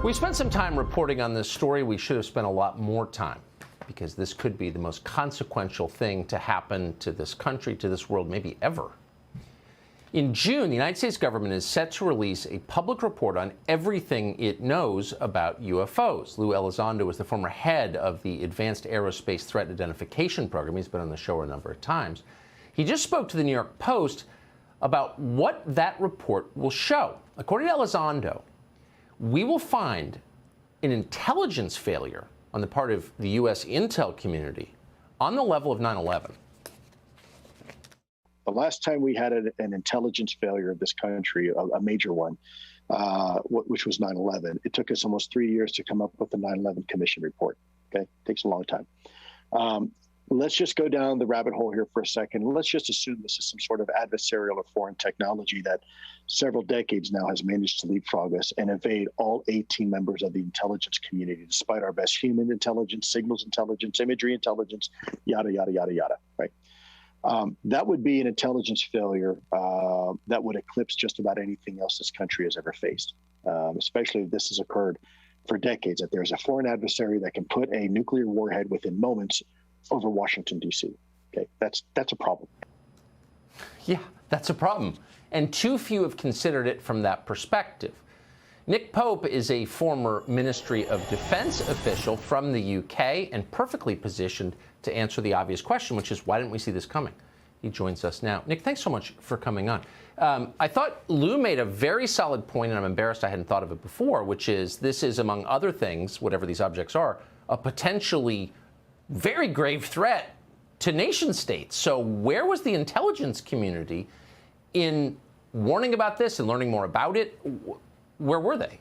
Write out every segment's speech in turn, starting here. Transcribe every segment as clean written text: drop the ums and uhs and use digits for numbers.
We spent some time reporting on this story. We should have spent a lot more time, because this could be the most consequential thing to happen to this country, to this world, maybe ever. In June, the United States government is set to release a public report on everything it knows about UFOs. Lou Elizondo is the former head of the Advanced Aerospace Threat Identification Program. He's been on the show a number of times. He just spoke to the New York Post about what that report will show. According to Elizondo, we will find an intelligence failure on the part of the U.S. intel community on the level of 9/11. The last time we had an intelligence failure of this country, a major one, which was 9/11, it took us almost 3 years to come up with the 9/11 Commission report. Okay, takes a long time. Let's just go down the rabbit hole here for a second. Let's just assume this is some sort of adversarial or foreign technology that several decades now has managed to leapfrog us and evade all 18 members of the intelligence community, despite our best human intelligence, signals intelligence, imagery intelligence, yada, yada, yada, yada, right? That would be an intelligence failure that would eclipse just about anything else this country has ever faced, especially if this has occurred for decades, that there's a foreign adversary that can put a nuclear warhead within moments over Washington, D.C. Okay, that's a problem. Yeah, that's a problem. And too few have considered it from that perspective. Nick Pope is a former Ministry of Defense official from the UK and perfectly positioned to answer the obvious question, which is, why didn't we see this coming? He joins us now. Nick, thanks so much for coming on. I thought Lou made a very solid point, and I'm embarrassed I hadn't thought of it before, which is this is, among other things, whatever these objects are, a potentially very grave threat to nation states. So where was the intelligence community in warning about this and learning more about it? Where were they?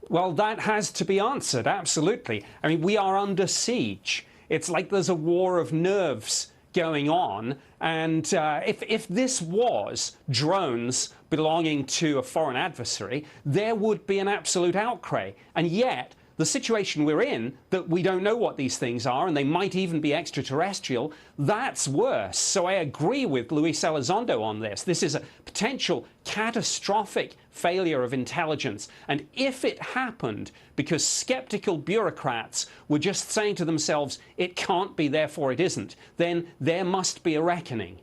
Well, that has to be answered, absolutely. I mean, we are under siege. It's like there's a war of nerves going on. And if this was drones belonging to a foreign adversary, there would be an absolute outcry. And yet, the situation we're in, that we don't know what these things are, and they might even be extraterrestrial, that's worse. So I agree with Luis Elizondo on this. This is a potential catastrophic failure of intelligence. And if it happened because skeptical bureaucrats were just saying to themselves, it can't be, therefore it isn't, then there must be a reckoning.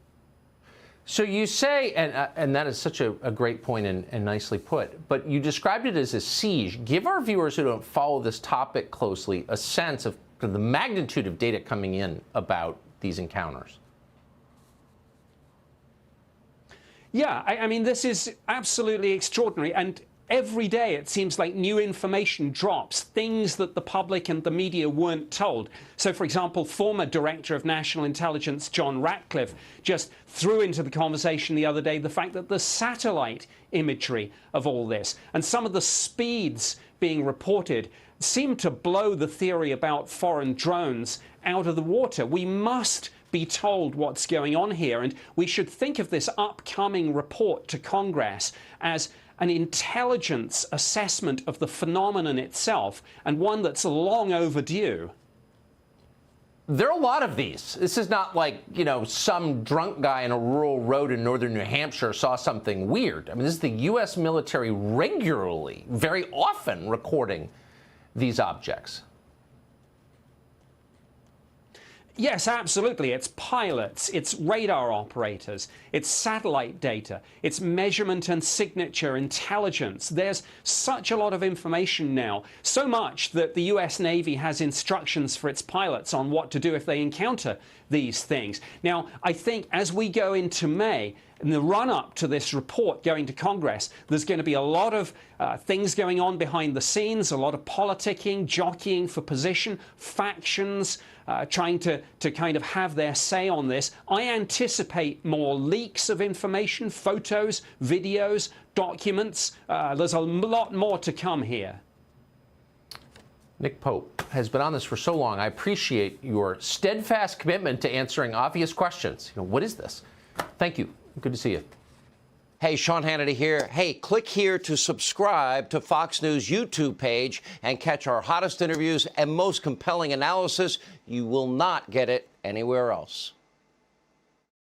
So you say, and that is such a great point and nicely put, but you described it as a siege. Give our viewers who don't follow this topic closely a sense of the magnitude of data coming in about these encounters. Yeah, I mean, this is absolutely extraordinary. And every day it seems like new information drops, things that the public and the media weren't told. So, for example, former Director of National Intelligence John Ratcliffe just threw into the conversation the other day the fact that the satellite imagery of all this and some of the speeds being reported seem to blow the theory about foreign drones out of the water. We must be told what's going on here, and we should think of this upcoming report to Congress as an intelligence assessment of the phenomenon itself, and one that's long overdue. There are a lot of these. This is not like, you know, some drunk guy in a rural road in northern New Hampshire saw something weird. I mean, this is the U.S. military regularly, very often, recording these objects. Yes, absolutely. It's pilots, it's radar operators, it's satellite data, it's measurement and signature intelligence. There's such a lot of information now, so much that the U.S. Navy has instructions for its pilots on what to do if they encounter these things. Now, I think as we go into May, in the run-up to this report going to Congress, there's going to be a lot of things going on behind the scenes, a lot of politicking, jockeying for position, factions trying to kind of have their say on this. I anticipate more leaks of information, photos, videos, documents. There's a lot more to come here. Nick Pope has been on this for so long. I appreciate your steadfast commitment to answering obvious questions. You know, what is this? Thank you. Good to see you. Hey, Sean Hannity here. Hey, click here to subscribe to Fox News YouTube page and catch our hottest interviews and most compelling analysis. You will not get it anywhere else.